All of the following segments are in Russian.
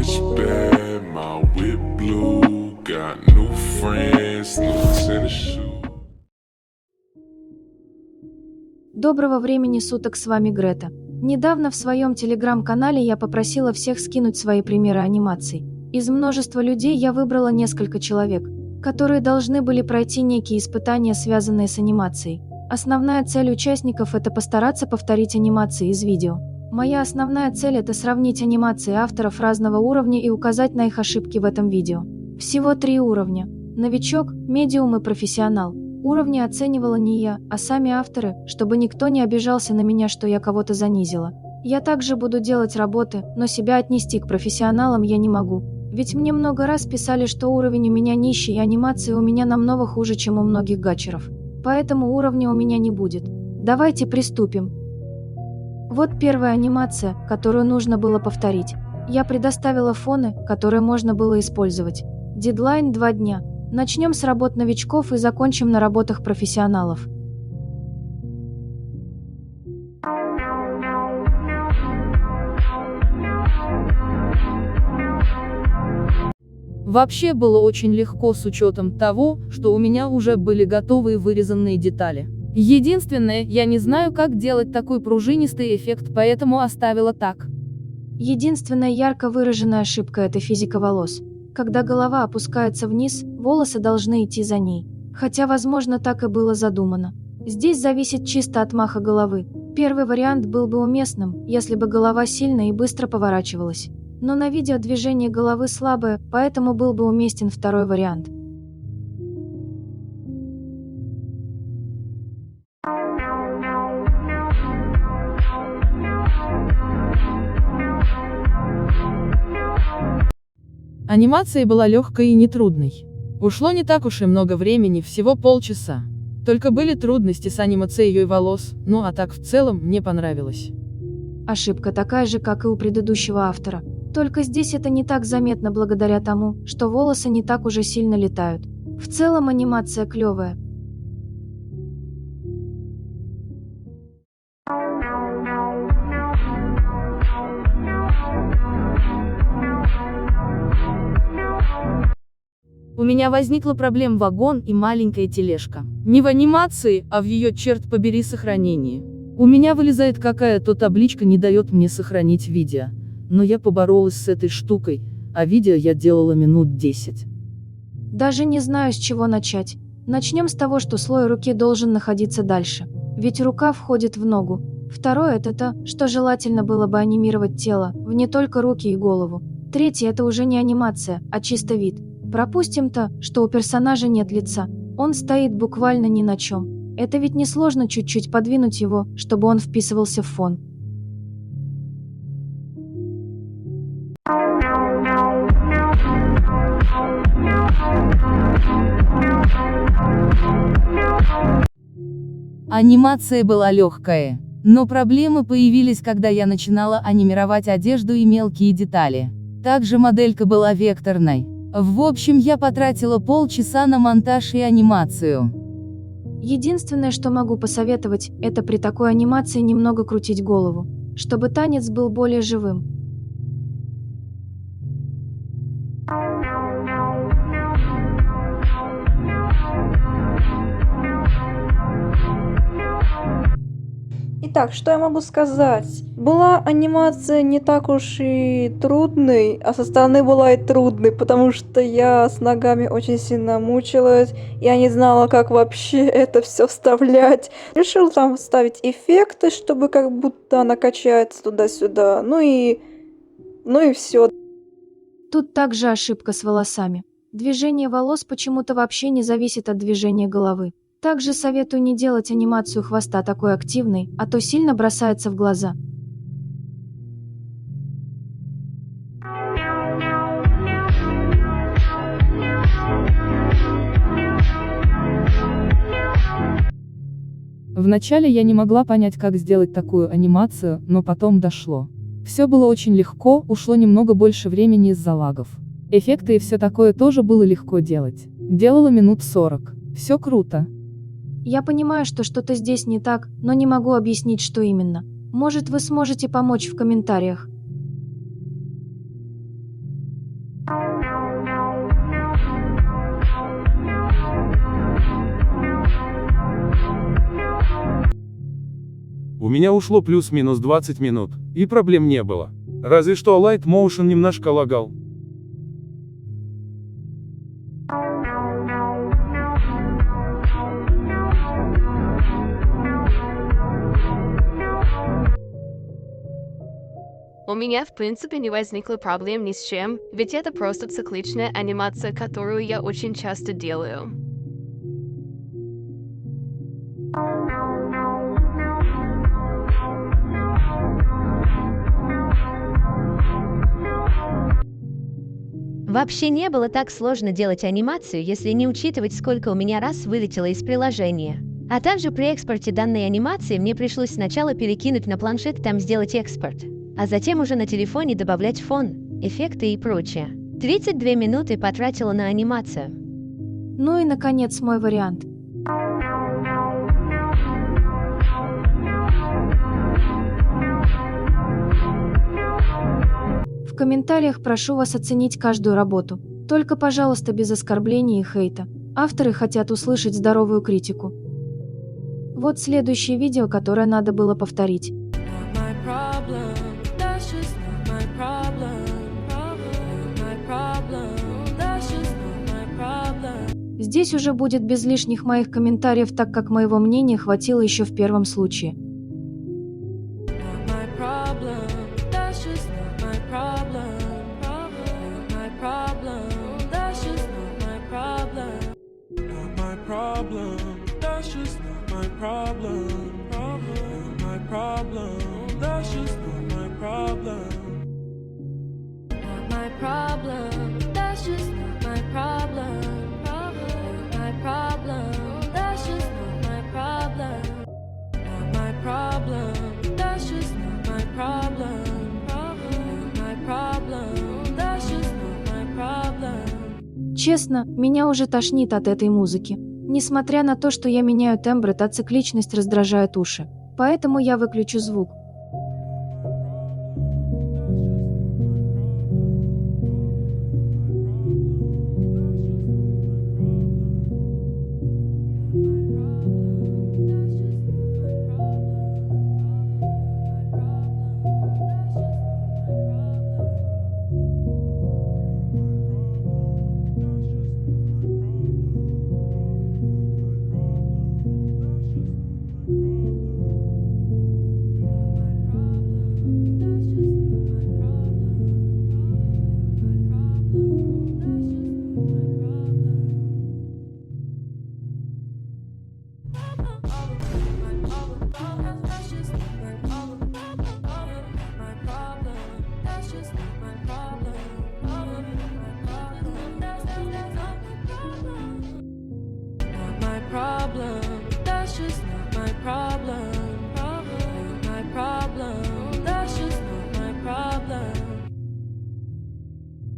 bitch bad, my whip blue, got new friends, new tennis shoes. Доброго времени суток, с вами Грета. Недавно в своем телеграм-канале я попросила всех скинуть свои примеры анимаций. Из множества людей я выбрала несколько человек, которые должны были пройти некие испытания, связанные с анимацией. Основная цель участников – это постараться повторить анимации из видео. Моя основная цель – это сравнить анимации авторов разного уровня и указать на их ошибки в этом видео. Всего 3 уровня – новичок, медиум и профессионал. Уровни оценивала не я, а сами авторы, чтобы никто не обижался на меня, что я кого-то занизила. Я также буду делать работы, но себя отнести к профессионалам я не могу. Ведь мне много раз писали, что уровень у меня нищий и анимации у меня намного хуже, чем у многих гачеров. Поэтому уровня у меня не будет. Давайте приступим. Вот первая анимация, которую нужно было повторить. Я предоставила фоны, которые можно было использовать. Дедлайн 2 дня. Начнем с работ новичков и закончим на работах профессионалов. Вообще было очень легко с учетом того, что у меня уже были готовые вырезанные детали. Единственное, я не знаю, как делать такой пружинистый эффект, поэтому оставила так. Единственная ярко выраженная ошибка – это физика волос. Когда голова опускается вниз, волосы должны идти за ней. Хотя, возможно, так и было задумано. Здесь зависит чисто от маха головы. Первый вариант был бы уместным, если бы голова сильно и быстро поворачивалась. Но на видео движение головы слабое, поэтому был бы уместен второй вариант. Анимация была легкой и нетрудной. Ушло не так уж и много времени, всего полчаса. Только были трудности с анимацией волос, ну а так в целом мне понравилось. Ошибка такая же, как и у предыдущего автора. Только здесь это не так заметно благодаря тому, что волосы не так уже сильно летают. В целом анимация клевая. У меня возникла проблема вагон и маленькая тележка. Не в анимации, а в ее, черт побери, сохранении. У меня вылезает какая-то табличка, не дает мне сохранить видео. Но я поборолась с этой штукой, а видео я делала минут 10. Даже не знаю, с чего начать. Начнем с того, что слой руки должен находиться дальше. Ведь рука входит в ногу. Второе – это то, что желательно было бы анимировать тело, в не только руки и голову. Третье – это уже не анимация, а чисто вид. Пропустим то, что у персонажа нет лица. Он стоит буквально ни на чем. Это ведь несложно чуть-чуть подвинуть его, чтобы он вписывался в фон. Анимация была легкая, но проблемы появились, когда я начинала анимировать одежду и мелкие детали. Также моделька была векторной. В общем, я потратила полчаса на монтаж и анимацию. Единственное, что могу посоветовать, это при такой анимации немного крутить голову, чтобы танец был более живым. Итак, что я могу сказать? Была анимация не так уж и трудной, а со стороны была и трудной, потому что я с ногами очень сильно мучилась, я не знала, как вообще это все вставлять. Решил там вставить эффекты, чтобы как будто она качается туда-сюда, ну и все. Тут также ошибка с волосами. Движение волос почему-то вообще не зависит от движения головы. Также советую не делать анимацию хвоста такой активной, а то сильно бросается в глаза. Вначале я не могла понять, как сделать такую анимацию, но потом дошло. Все было очень легко, ушло немного больше времени из-за лагов. Эффекты и все такое тоже было легко делать. Делала минут 40. Все круто. Я понимаю, что что-то здесь не так, но не могу объяснить, что именно. Может, вы сможете помочь в комментариях. У меня ушло плюс-минус 20 минут, и проблем не было. Разве что Light Motion немножко лагал. У меня в принципе не возникло проблем ни с чем, ведь это просто цикличная анимация, которую я очень часто делаю. Вообще не было так сложно делать анимацию, если не учитывать, сколько у меня раз вылетело из приложения. А также при экспорте данной анимации мне пришлось сначала перекинуть на планшет, там сделать экспорт, а затем уже на телефоне добавлять фон, эффекты и прочее. 32 минуты потратила на анимацию. Ну и наконец мой вариант. В комментариях прошу вас оценить каждую работу. Только, пожалуйста, без оскорблений и хейта. Авторы хотят услышать здоровую критику. Вот следующее видео, которое надо было повторить. Здесь уже будет без лишних моих комментариев, так как моего мнения хватило еще в первом случае. Честно, меня уже тошнит от этой музыки. Несмотря на то, что я меняю тембры, та цикличность раздражает уши. Поэтому я выключу звук.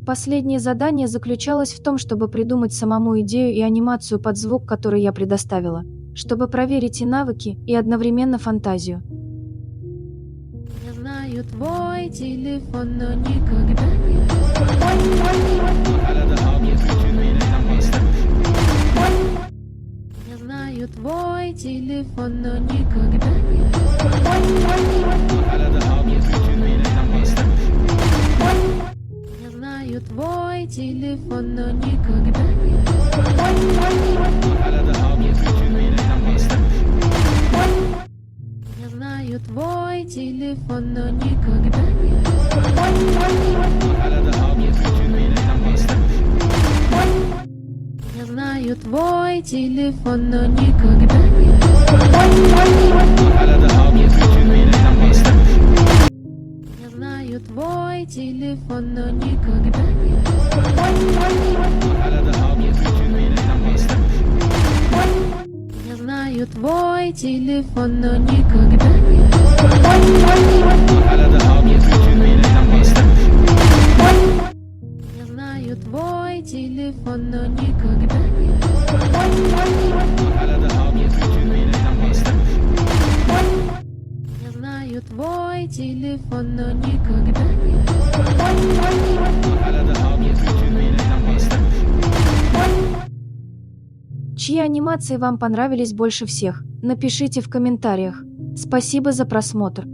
Последнее задание заключалось в том, чтобы придумать самому идею и анимацию под звук, который я предоставила, чтобы проверить и навыки, и одновременно фантазию. Я знаю твой телефон, но никогда не... Я знаю твой телефон, но никогда не... Я знаю твой телефон, но никогда не... Я знаю твой телефон, но никогда не... Я знаю твой телефон, но никогда не... Я знаю твой телефон, но никогда не... Я знаю твой телефон, но никогда не... Я знаю твой телефон, но никогда не... Я знаю твой телефон, но никогда не... Чьи анимации вам понравились больше всех? Напишите в комментариях. Спасибо за просмотр.